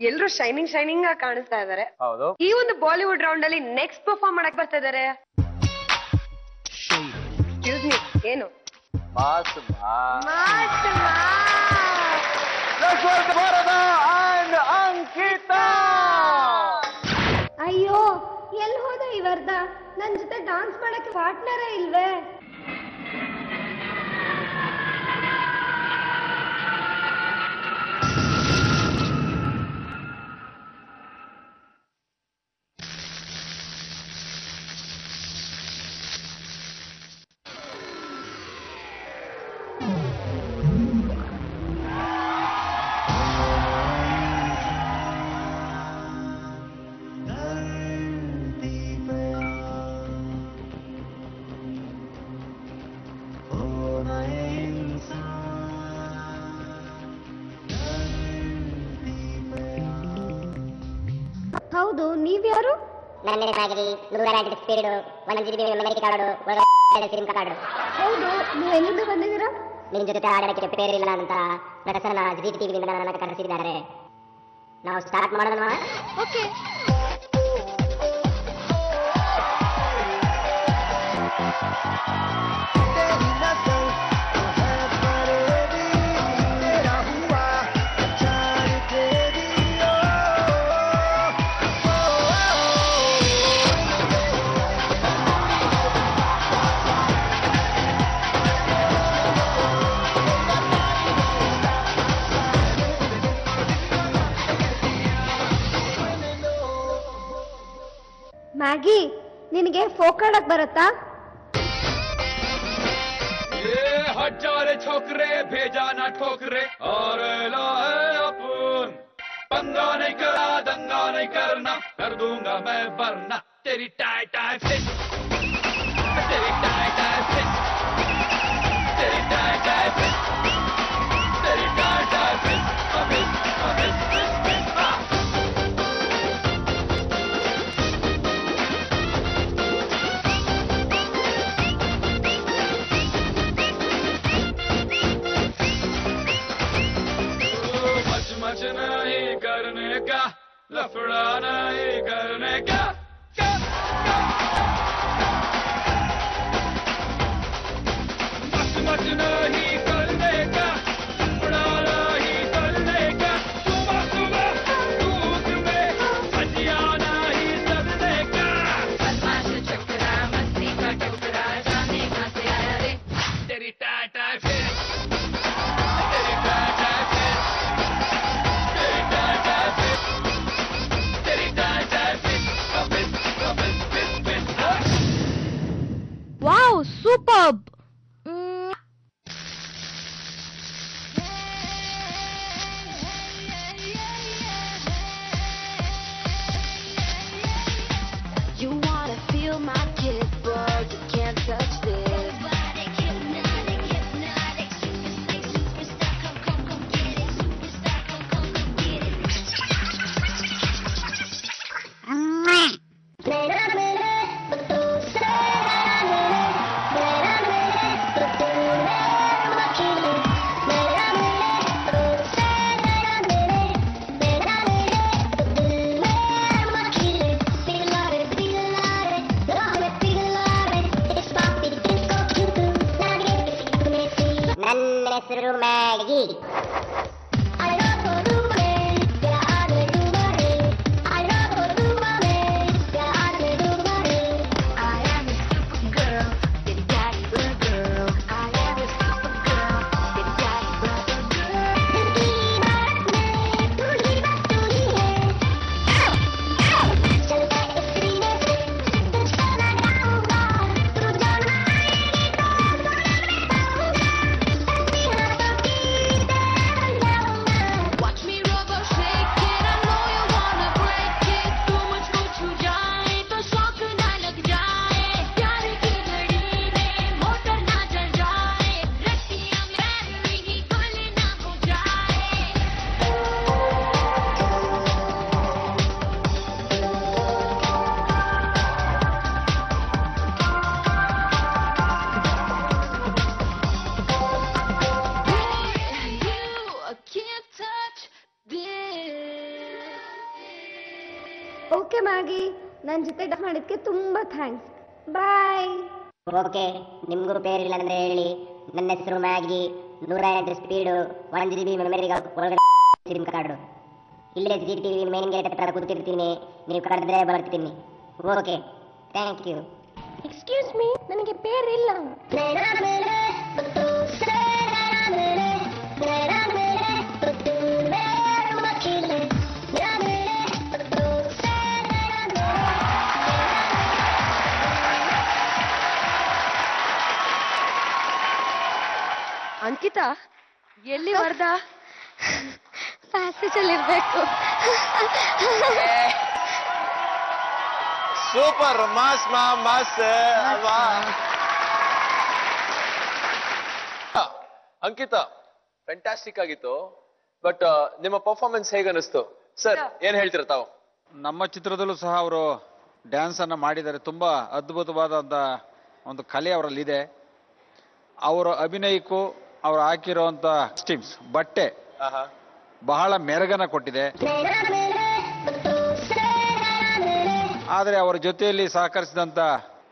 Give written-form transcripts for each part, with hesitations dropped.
ಎಲ್ರು shining shining ಆಗಿ ಕಾಣಿಸ್ತಾ ಇದಾರೆ. ಹೌದು. ಈ ಒಂದು ಬಾಲಿವುಡ್ ರೌಂಡ್ ಅಲ್ಲಿ ನೆಕ್ಸ್ಟ್ ಪರ್ಫಾರ್ಮ್ ಮಾಡಕ್ ಬರ್ತಾ ಇದಾರೆ. ಏನು ಅಯ್ಯೋ ಎಲ್ಲಿ ಹೋದ ಈ ವರ್ಧ? ನನ್ ಜೊತೆ ಡಾನ್ಸ್ ಮಾಡಕ್ಕೆ ಪಾರ್ಟ್ನರೇ ಇಲ್ವೇ? ಹೌದು, ನೀವ್ಯಾರು? ನನ್ನ ಹೆಸರಾಗಿರಿ 100 speed 1 GB memory card sim card. ಹೌದು, ನೀವು ಎಲ್ಲಿಂದ ಬಂದಿದ್ದೀರಾ? ನಿಮ್ ಜೊತೆ ಆಡೋದಕ್ಕೆ ಪ್ರೇರ್ ಇಲ್ಲ ಅಂತ ಪ್ರೊಫೆಸರ್ ಜಿ ಟಿವಿಯಿಂದ ನನ್ನ ಕರೆಸಿದ್ದಾರೆ. ನಾವು ಸ್ಟಾರ್ಟ್ ಮಾಡೋಣ. ಓಕೆ. ಮ್ಯಾಗಿ, ನಿನಗೆ ಫೋಕ್ ಆಡಕ್ ಬರುತ್ತಾ? हजारे छोकरे भेजा ना ठोकरे और अपन पंगा नहीं करा दंगा नहीं करना कर दूंगा मैं वरना तेरी टाई टाई फिट तेरी टाई टाई फिट तेरी टाई टाई फिट तेरी टाई टाई फिट अभी अभी मच नहीं करने का लफड़ा नहीं करने का मच नहीं करने का लफड़ा नहीं करने का सुबह सुबह दूध में भजिया नहीं सदने का बदमाश चक्रा मस्ती का टुकड़ा जाने का से आया रे तेरी टाटा फिर तेरी टाटा फिर wow, superb! You wanna feel my kiss, but you can't touch this. ನನ್ನ ಹೆಸರು ಮ್ಯಾಗಿ. ಓಕೆ ಮ್ಯಾಗಿ, ನನ್ನ ಜೊತೆ ಡಾನ್ಸ್ ಮಾಡಿದ್ಕೆ ತುಂಬಾ ಥ್ಯಾಂಕ್ಸ್. ಬಾಯ್. ಓಕೆ, ನಿಮ್ಗೂ ಪೇರ್ ಇಲ್ಲ ಅಂದ್ರೆ ಹೇಳಿ. ನನ್ನ ಹೆಸರು ಮ್ಯಾಗಿ, 108 ಸ್ಪೀಡು, 1 GB ಮೆಮೊರಿಗೆ ಒಳಗಡೆ ಸಿಮ್ ಕಾರ್ಡು. ಇಲ್ಲೇ GTV ಮೇನ್ ಗೇಟ್ ಹತ್ರ ಕೂತಿರ್ತೀನಿ, ನೀವು ಕರೆದ್ರೆ ಬರ್ತೀನಿ. Okay, thank you. Excuse me, ನನಗೆ ಪೇರಿಲ್ಲ. ಅಂಕಿತಾ, ಎಲ್ಲಿ ವರ್ದ? ಪ್ಯಾಸೇಜ್ ಅಲ್ಲಿ ಇರ್ಬೇಕು. ಸೂಪರ್, ಮಾಸ್ ಮಾಸ್ ಅಲ್ವಾ? ಅಂಕಿತಾ, ಫ್ಯಾಂಟಾಸ್ಟಿಕ್ ಆಗಿತ್ತು. ಬಟ್ ನಿಮ್ಮ ಪರ್ಫಾರ್ಮೆನ್ಸ್ ಹೇಗನ್ನಿಸ್ತು ಸರ್? ಏನ್ ಹೇಳ್ತೀರಾ ತಾವು? ನಮ್ಮ ಚಿತ್ರದಲ್ಲೂ ಸಹ ಅವರು ಡ್ಯಾನ್ಸ್ ಅನ್ನ ಮಾಡಿದ್ದಾರೆ. ತುಂಬಾ ಅದ್ಭುತವಾದಂತ ಒಂದು ಕಲೆ ಅವರಲ್ಲಿದೆ. ಅವರ ಅಭಿನಯಕ್ಕೂ ಅವ್ರು ಹಾಕಿರುವಂತ ಕಾಸ್ಟ್ಯೂಮ್ಸ್, ಬಟ್ಟೆ ಬಹಳ ಮೆರಗನ್ನ ಕೊಟ್ಟಿದೆ. ಆದ್ರೆ ಅವರ ಜೊತೆಯಲ್ಲಿ ಸಹಕರಿಸಿದಂತ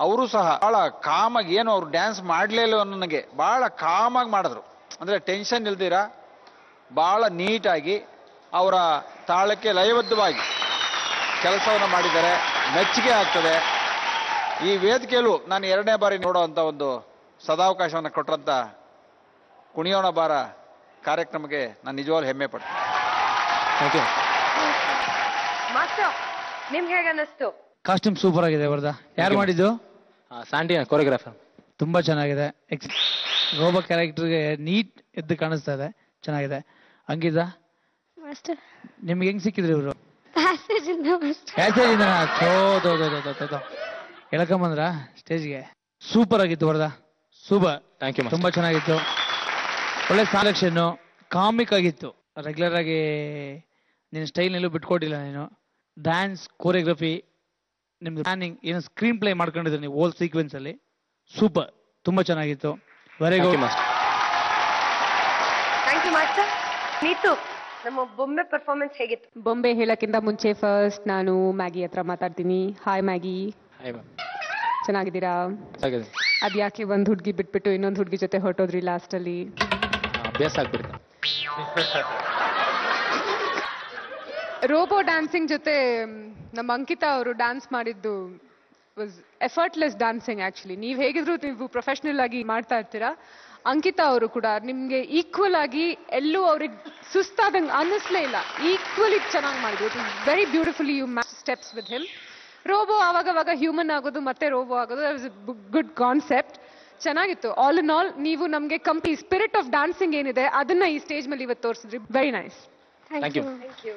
ಅವರು ಸಹ ಬಹಳ ಕಾಮಾಗಿ, ಏನು ಅವ್ರು ಡ್ಯಾನ್ಸ್ ಮಾಡ್ಲೇ ಇಲ್ಲ ನನಗೆ, ಬಹಳ ಕಾಮಾಗಿ ಮಾಡಿದ್ರು. ಅಂದ್ರೆ ಟೆನ್ಷನ್ ಇಲ್ದಿರ ಬಹಳ ನೀಟಾಗಿ ಅವರ ತಾಳಕ್ಕೆ ಲಯಬದ್ಧವಾಗಿ ಕೆಲಸವನ್ನು ಮಾಡಿದ್ದಾರೆ. ಮೆಚ್ಚುಗೆ ಆಗ್ತದೆ. ಈ ವೇದಿಕೆಯಲ್ಲೂ ನಾನು 2ನೇ ಬಾರಿ ನೋಡುವಂತ ಒಂದು ಸದಾವಕಾಶವನ್ನು ಕೊಟ್ಟರಂತ ಕುಣಿಯೋಣ ಬಾರ ಕಾರ್ಯಕ್ರಮಕ್ಕೆ ನಾನು ನಿಜವಾಗ್ಲೂ ಹೆಮ್ಮೆ ಪಡ್ತೀನಿ. Thank you. ಮಾಸ್ಟರ್, ನಿಮ್ಗೆ ಹೇಗೆ ಅನ್ನಿಸ್ತು? ಕಾಸ್ಟ್ಯೂಮ್ ಸೂಪರ್ ಆಗಿದೆ ವರ್ದ. ಯಾರು ಮಾಡಿದ್ದು? ಸ್ಯಾಂಟಿನ ಕೊರಿಯೋಗ್ರಾಫರ್. ತುಂಬಾ ಚೆನ್ನಾಗಿದೆ. ರೋಬೋ ಕ್ಯಾರೆಕ್ಟರ್ಗೆ ನೀಟ್ ಎದ್ದು ಕಾಣಿಸ್ತಾ ಇದೆ, ಚೆನ್ನಾಗಿದೆ. ಅಂಕಿತಾ, ಮಾಸ್ಟರ್, ನಿಮ್ಗೆ ಹೆಂಗ್ ಸಿಕ್ಕಿದ್ರು ಇವರು? ಪ್ಯಾಸೇಜ್ ಇಂದ ಎಳ್ಕೊಂಬಂದ್ರ ಸ್ಟೇಜ್ಗೆ? ಸೂಪರ್ ಆಗಿತ್ತು ವರ್ದ, ಸೂಪರ್. Thank you. ತುಂಬಾ ಚೆನ್ನಾಗಿತ್ತು. ಒಳ್ಳೆ ಸೆಲೆಕ್ಷನ್, ಕಾಮಿಕ್ ಆಗಿತ್ತು. ರೆಗ್ಯುಲರ್ ಆಗಿ ನಿನ್ನ ಸ್ಟೈಲ್ ಎಲ್ಲೂ ಬಿಟ್ಕೊಟ್ಟಿಲ್ಲ ನೀನು. ಡ್ಯಾನ್ಸ್, ಕೋರಿಯೋಗ್ರಫಿ, ನಿಮ್ದು ಪ್ಲಾನಿಂಗ್, ಏನು ಸ್ಕ್ರೀನ್ ಪ್ಲೇ ಮಾಡ್ಕೊಂಡಿದ್ರಿ ನೀವು ಹೋಲ್ ಸೀಕ್ವೆನ್ಸ್ ಅಲ್ಲಿ. ಸೂಪರ್, ತುಂಬಾ ಚೆನ್ನಾಗಿತ್ತು. Very good. Thank you master. Neetu, ನಮ್ಮ ಬೊಂಬೆ ಪರ್ಫಾರ್ಮೆನ್ಸ್ ಹೇಗಿತ್ತು? ಬೊಂಬೆ ಹೇಳಕ್ಕಿಂತ ಮುಂಚೆ ಫಸ್ಟ್ ನಾನು ಮ್ಯಾಗಿ ಹತ್ರ ಮಾತಾಡ್ತೀನಿ. ಹಾಯ್ ಮ್ಯಾಗಿ, ಚೆನ್ನಾಗಿದ್ದೀರಾ? ಅದ್ಯಾಕೆ ಒಂದ್ ಹುಡುಗಿ ಬಿಟ್ಬಿಟ್ಟು ಇನ್ನೊಂದು ಹುಡುಗಿ ಜೊತೆ ಹೊರಟೋದ್ರಿ ಲಾಸ್ಟ್ ಅಲ್ಲಿ? ಅಭ್ಯಾಸ ಆಗ್ಬಿಡ್ತು. ರೋಬೋ ಡ್ಯಾನ್ಸಿಂಗ್ ಜೊತೆ ನಮ್ಮ ಅಂಕಿತಾ ಅವರು ಡ್ಯಾನ್ಸ್ ಮಾಡಿದ್ದು ವಾಸ್ ಎಫರ್ಟ್ಲೆಸ್ ಡ್ಯಾನ್ಸಿಂಗ್. ಆಕ್ಚುಲಿ ನೀವು ಹೇಗಿದ್ರು ನೀವು ಪ್ರೊಫೆಷನಲ್ ಆಗಿ ಮಾಡ್ತಾ ಇರ್ತೀರಾ. ಅಂಕಿತಾ ಅವರು ಕೂಡ ನಿಮ್ಗೆ ಈಕ್ವಲ್ ಆಗಿ ಎಲ್ಲೂ ಅವ್ರಿಗೆ ಸುಸ್ತಾದಂಗೆ ಅನ್ನಿಸ್ಲೇ ಇಲ್ಲ. ಈಕ್ವಲಿ ಚೆನ್ನಾಗಿ ಮಾಡಿದ್ರು. It is very beautifully you match steps with him. Robo ಆವಾಗವಾಗ ಹ್ಯೂಮನ್ ಆಗೋದು ಮತ್ತೆ ರೋಬೋ ಆಗೋದು, that was a good concept. ಚೆನ್ನಾಗಿತ್ತು. ಆಲ್ ಇನ್ ಆಲ್ ನೀವು ನಮಗೆ ಕಂಪ್ಲೀಟ್ ಸ್ಪಿರಿಟ್ ಆಫ್ ಡ್ಯಾನ್ಸಿಂಗ್ ಏನಿದೆ ಅದನ್ನ ಈ ಸ್ಟೇಜ್ ಮೇಲೆ ಇವತ್ತು ತೋರಿಸಿದ್ರಿ. Very nice. Thank you. Thank you.